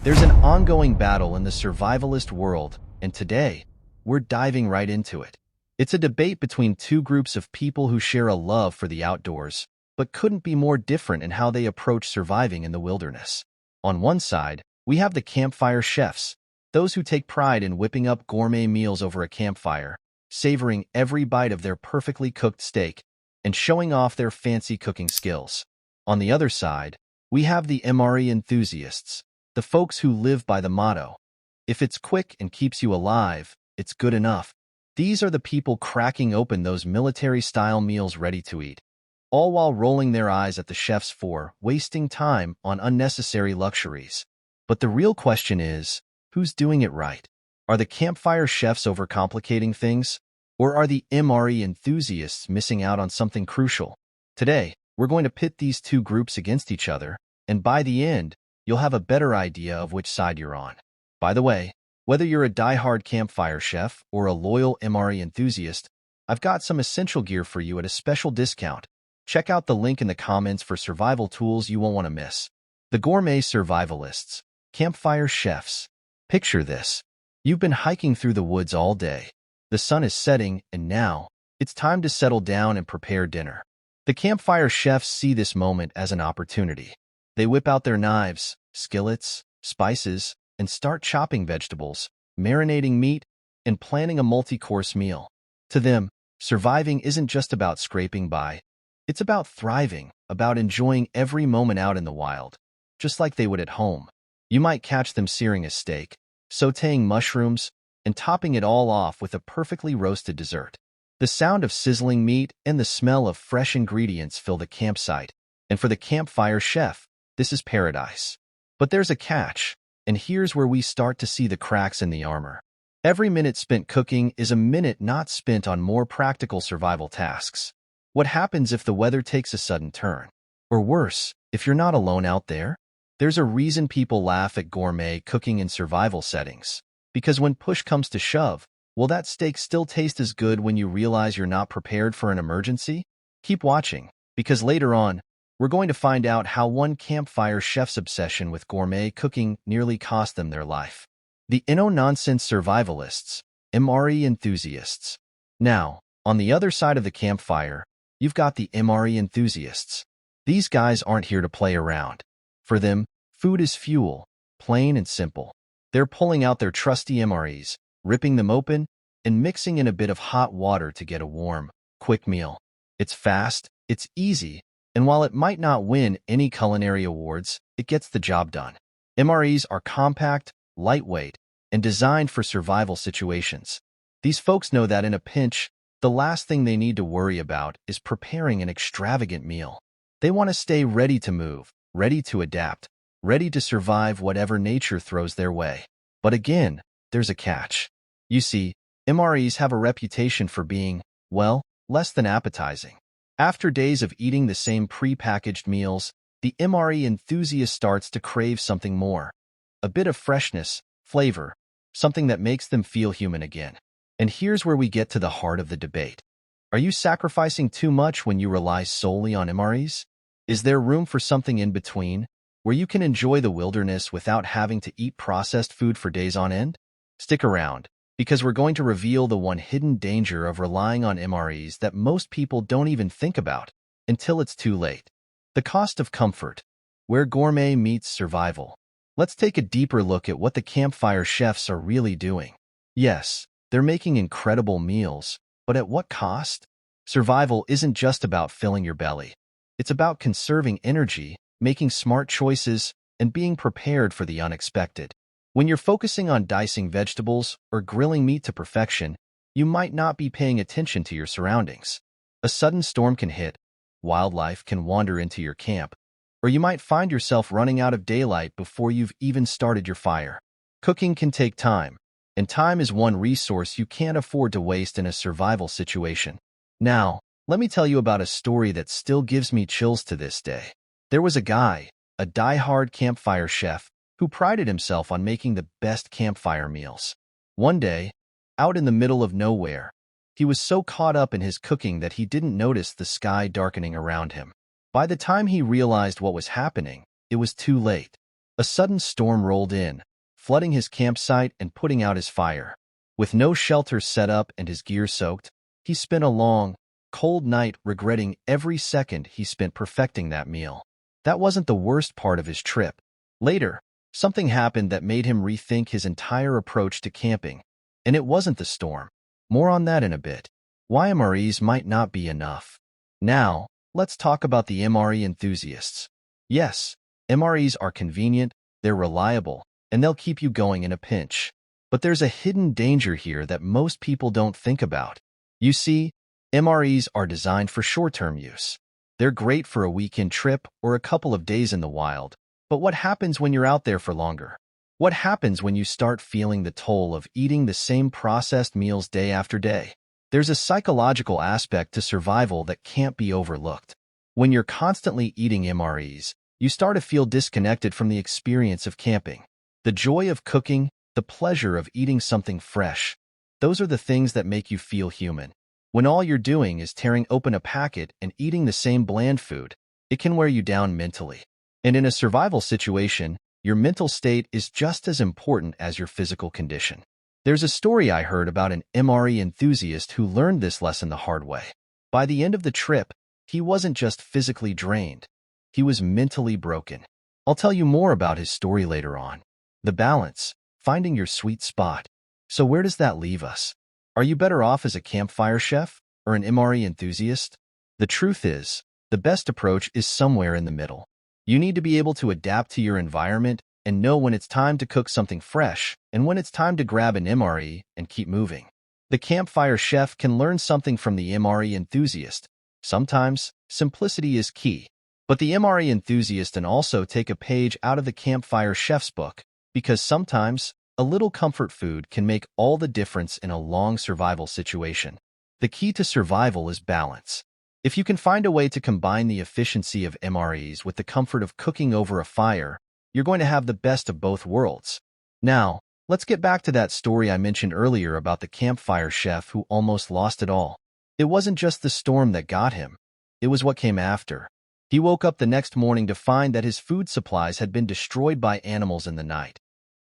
There's an ongoing battle in the survivalist world, and today, we're diving right into it. It's a debate between two groups of people who share a love for the outdoors, but couldn't be more different in how they approach surviving in the wilderness. On one side, we have the campfire chefs, those who take pride in whipping up gourmet meals over a campfire, savoring every bite of their perfectly cooked steak, and showing off their fancy cooking skills. On the other side, we have the MRE enthusiasts, the folks who live by the motto, if it's quick and keeps you alive, it's good enough. These are the people cracking open those military-style meals ready to eat, all while rolling their eyes at the chefs for wasting time on unnecessary luxuries. But the real question is, who's doing it right? Are the campfire chefs overcomplicating things? Or are the MRE enthusiasts missing out on something crucial? Today, we're going to pit these two groups against each other, and by the end, you'll have a better idea of which side you're on. By the way, whether you're a die-hard campfire chef or a loyal MRE enthusiast, I've got some essential gear for you at a special discount. Check out the link in the comments for survival tools you won't want to miss. The gourmet survivalists, campfire chefs. Picture this. You've been hiking through the woods all day. The sun is setting, and now, it's time to settle down and prepare dinner. The campfire chefs see this moment as an opportunity. They whip out their knives, skillets, spices, and start chopping vegetables, marinating meat, and planning a multi-course meal. To them, surviving isn't just about scraping by. It's about thriving, about enjoying every moment out in the wild, just like they would at home. You might catch them searing a steak, sautéing mushrooms, and topping it all off with a perfectly roasted dessert. The sound of sizzling meat and the smell of fresh ingredients fill the campsite, and for the campfire chef, this is paradise. But there's a catch, and here's where we start to see the cracks in the armor. Every minute spent cooking is a minute not spent on more practical survival tasks. What happens if the weather takes a sudden turn? Or worse, if you're not alone out there? There's a reason people laugh at gourmet cooking in survival settings. Because when push comes to shove, will that steak still taste as good when you realize you're not prepared for an emergency? Keep watching, because later on, we're going to find out how one campfire chef's obsession with gourmet cooking nearly cost them their life. The no-nonsense survivalists, MRE enthusiasts. Now, on the other side of the campfire, you've got the MRE enthusiasts. These guys aren't here to play around. For them, food is fuel, plain and simple. They're pulling out their trusty MREs, ripping them open, and mixing in a bit of hot water to get a warm, quick meal. It's fast, it's easy, and while it might not win any culinary awards, it gets the job done. MREs are compact, lightweight, and designed for survival situations. These folks know that in a pinch, the last thing they need to worry about is preparing an extravagant meal. They want to stay ready to move, ready to adapt, ready to survive whatever nature throws their way. But again, there's a catch. You see, MREs have a reputation for being, well, less than appetizing. After days of eating the same pre-packaged meals, the MRE enthusiast starts to crave something more. A bit of freshness, flavor, something that makes them feel human again. And here's where we get to the heart of the debate. Are you sacrificing too much when you rely solely on MREs? Is there room for something in between, where you can enjoy the wilderness without having to eat processed food for days on end? Stick around, because we're going to reveal the one hidden danger of relying on MREs that most people don't even think about until it's too late. The cost of comfort, where gourmet meets survival. Let's take a deeper look at what the campfire chefs are really doing. Yes, they're making incredible meals, but at what cost? Survival isn't just about filling your belly. It's about conserving energy, making smart choices, and being prepared for the unexpected. When you're focusing on dicing vegetables or grilling meat to perfection, you might not be paying attention to your surroundings. A sudden storm can hit, wildlife can wander into your camp, or you might find yourself running out of daylight before you've even started your fire. Cooking can take time, and time is one resource you can't afford to waste in a survival situation. Now, let me tell you about a story that still gives me chills to this day. There was a guy, a die-hard campfire chef, who prided himself on making the best campfire meals. One day, out in the middle of nowhere, he was so caught up in his cooking that he didn't notice the sky darkening around him. By the time he realized what was happening, it was too late. A sudden storm rolled in, flooding his campsite and putting out his fire. With no shelter set up and his gear soaked, he spent a long, cold night regretting every second he spent perfecting that meal. That wasn't the worst part of his trip. Later, something happened that made him rethink his entire approach to camping. And it wasn't the storm. More on that in a bit. Why MREs might not be enough. Now, let's talk about the MRE enthusiasts. Yes, MREs are convenient, they're reliable, and they'll keep you going in a pinch. But there's a hidden danger here that most people don't think about. You see, MREs are designed for short-term use. They're great for a weekend trip or a couple of days in the wild. But what happens when you're out there for longer? What happens when you start feeling the toll of eating the same processed meals day after day? There's a psychological aspect to survival that can't be overlooked. When you're constantly eating MREs, you start to feel disconnected from the experience of camping. The joy of cooking, the pleasure of eating something fresh, those are the things that make you feel human. When all you're doing is tearing open a packet and eating the same bland food, it can wear you down mentally. And in a survival situation, your mental state is just as important as your physical condition. There's a story I heard about an MRE enthusiast who learned this lesson the hard way. By the end of the trip, he wasn't just physically drained, he was mentally broken. I'll tell you more about his story later on. The balance, finding your sweet spot. So where does that leave us? Are you better off as a campfire chef or an MRE enthusiast? The truth is, the best approach is somewhere in the middle. You need to be able to adapt to your environment and know when it's time to cook something fresh and when it's time to grab an MRE and keep moving. The campfire chef can learn something from the MRE enthusiast. Sometimes, simplicity is key. But the MRE enthusiast can also take a page out of the campfire chef's book, because sometimes, a little comfort food can make all the difference in a long survival situation. The key to survival is balance. If you can find a way to combine the efficiency of MREs with the comfort of cooking over a fire, you're going to have the best of both worlds. Now, let's get back to that story I mentioned earlier about the campfire chef who almost lost it all. It wasn't just the storm that got him. It was what came after. He woke up the next morning to find that his food supplies had been destroyed by animals in the night.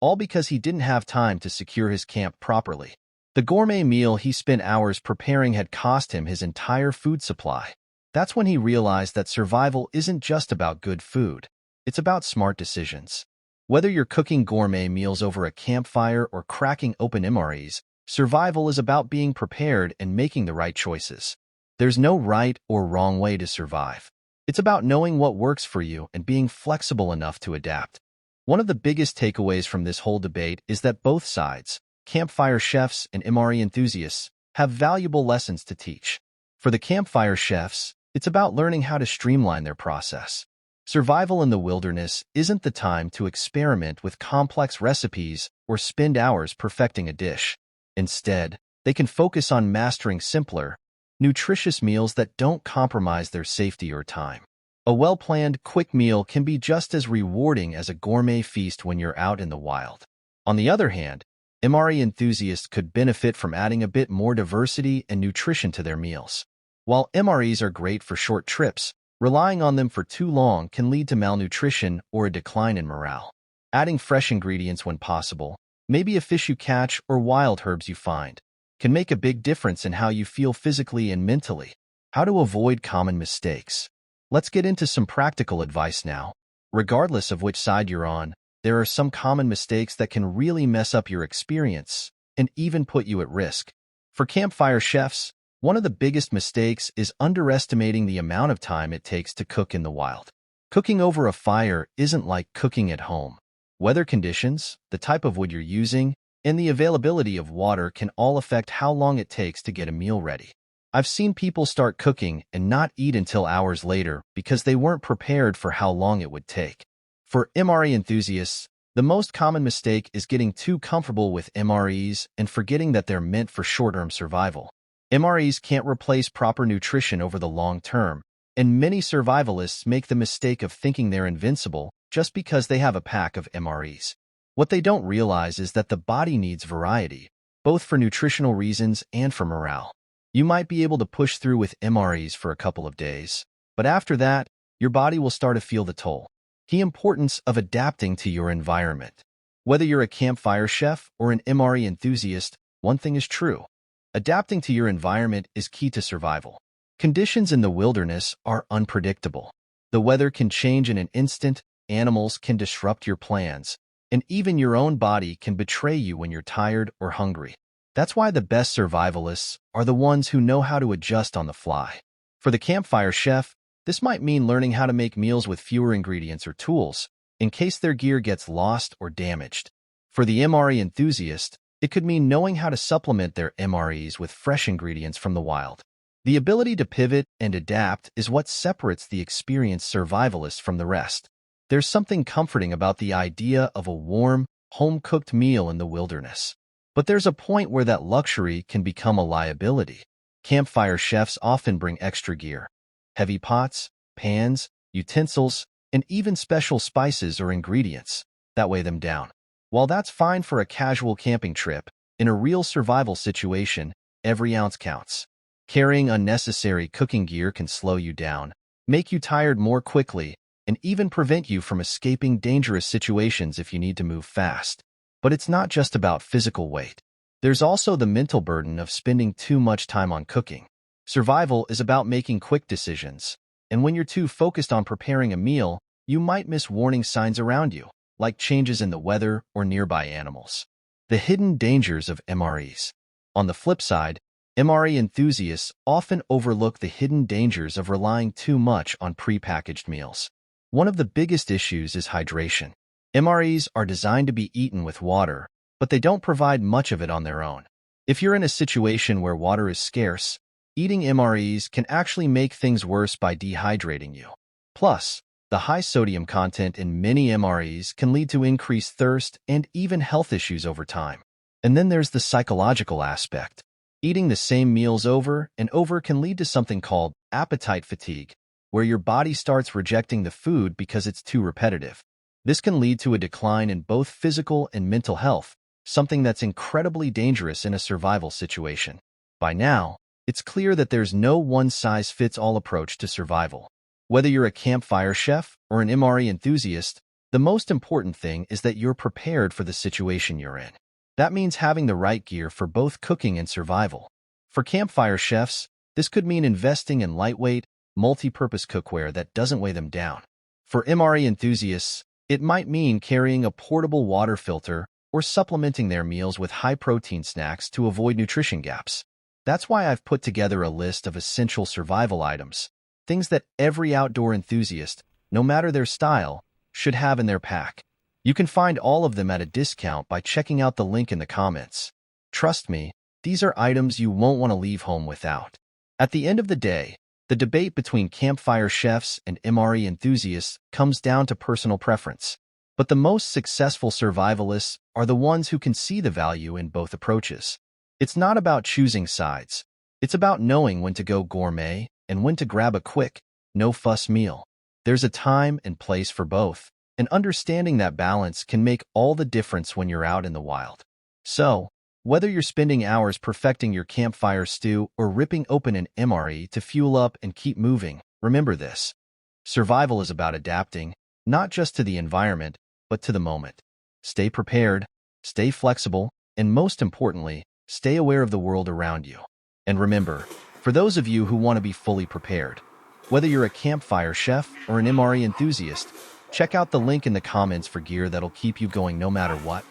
All because he didn't have time to secure his camp properly. The gourmet meal he spent hours preparing had cost him his entire food supply. That's when he realized that survival isn't just about good food. It's about smart decisions. Whether you're cooking gourmet meals over a campfire or cracking open MREs, survival is about being prepared and making the right choices. There's no right or wrong way to survive. It's about knowing what works for you and being flexible enough to adapt. One of the biggest takeaways from this whole debate is that both sides, campfire chefs and MRE enthusiasts, have valuable lessons to teach. For the campfire chefs, it's about learning how to streamline their process. Survival in the wilderness isn't the time to experiment with complex recipes or spend hours perfecting a dish. Instead, they can focus on mastering simpler, nutritious meals that don't compromise their safety or time. A well-planned, quick meal can be just as rewarding as a gourmet feast when you're out in the wild. On the other hand, MRE enthusiasts could benefit from adding a bit more diversity and nutrition to their meals. While MREs are great for short trips, relying on them for too long can lead to malnutrition or a decline in morale. Adding fresh ingredients when possible, maybe a fish you catch or wild herbs you find, can make a big difference in how you feel physically and mentally. How to avoid common mistakes. Let's get into some practical advice now. Regardless of which side you're on, there are some common mistakes that can really mess up your experience and even put you at risk. For campfire chefs, one of the biggest mistakes is underestimating the amount of time it takes to cook in the wild. Cooking over a fire isn't like cooking at home. Weather conditions, the type of wood you're using, and the availability of water can all affect how long it takes to get a meal ready. I've seen people start cooking and not eat until hours later because they weren't prepared for how long it would take. For MRE enthusiasts, the most common mistake is getting too comfortable with MREs and forgetting that they're meant for short-term survival. MREs can't replace proper nutrition over the long term, and many survivalists make the mistake of thinking they're invincible just because they have a pack of MREs. What they don't realize is that the body needs variety, both for nutritional reasons and for morale. You might be able to push through with MREs for a couple of days, but after that, your body will start to feel the toll. Key importance of adapting to your environment. Whether you're a campfire chef or an MRE enthusiast, one thing is true. Adapting to your environment is key to survival. Conditions in the wilderness are unpredictable. The weather can change in an instant, animals can disrupt your plans, and even your own body can betray you when you're tired or hungry. That's why the best survivalists are the ones who know how to adjust on the fly. For the campfire chef, this might mean learning how to make meals with fewer ingredients or tools, in case their gear gets lost or damaged. For the MRE enthusiast, it could mean knowing how to supplement their MREs with fresh ingredients from the wild. The ability to pivot and adapt is what separates the experienced survivalist from the rest. There's something comforting about the idea of a warm, home-cooked meal in the wilderness. But there's a point where that luxury can become a liability. Campfire chefs often bring extra gear: heavy pots, pans, utensils, and even special spices or ingredients that weigh them down. While that's fine for a casual camping trip, in a real survival situation, every ounce counts. Carrying unnecessary cooking gear can slow you down, make you tired more quickly, and even prevent you from escaping dangerous situations if you need to move fast. But it's not just about physical weight. There's also the mental burden of spending too much time on cooking. Survival is about making quick decisions, and when you're too focused on preparing a meal, you might miss warning signs around you, like changes in the weather or nearby animals. The hidden dangers of MREs. On the flip side, MRE enthusiasts often overlook the hidden dangers of relying too much on prepackaged meals. One of the biggest issues is hydration. MREs are designed to be eaten with water, but they don't provide much of it on their own. If you're in a situation where water is scarce, eating MREs can actually make things worse by dehydrating you. Plus, the high sodium content in many MREs can lead to increased thirst and even health issues over time. And then there's the psychological aspect. Eating the same meals over and over can lead to something called appetite fatigue, where your body starts rejecting the food because it's too repetitive. This can lead to a decline in both physical and mental health, something that's incredibly dangerous in a survival situation. By now, it's clear that there's no one-size-fits-all approach to survival. Whether you're a campfire chef or an MRE enthusiast, the most important thing is that you're prepared for the situation you're in. That means having the right gear for both cooking and survival. For campfire chefs, this could mean investing in lightweight, multi-purpose cookware that doesn't weigh them down. For MRE enthusiasts, it might mean carrying a portable water filter or supplementing their meals with high-protein snacks to avoid nutrition gaps. That's why I've put together a list of essential survival items, things that every outdoor enthusiast, no matter their style, should have in their pack. You can find all of them at a discount by checking out the link in the comments. Trust me, these are items you won't want to leave home without. At the end of the day, the debate between campfire chefs and MRE enthusiasts comes down to personal preference. But the most successful survivalists are the ones who can see the value in both approaches. It's not about choosing sides. It's about knowing when to go gourmet and when to grab a quick, no-fuss meal. There's a time and place for both, and understanding that balance can make all the difference when you're out in the wild. So, whether you're spending hours perfecting your campfire stew or ripping open an MRE to fuel up and keep moving, remember this. Survival is about adapting, not just to the environment, but to the moment. Stay prepared, stay flexible, and most importantly, stay aware of the world around you. And remember, for those of you who want to be fully prepared, whether you're a campfire chef or an MRE enthusiast, check out the link in the comments for gear that'll keep you going no matter what.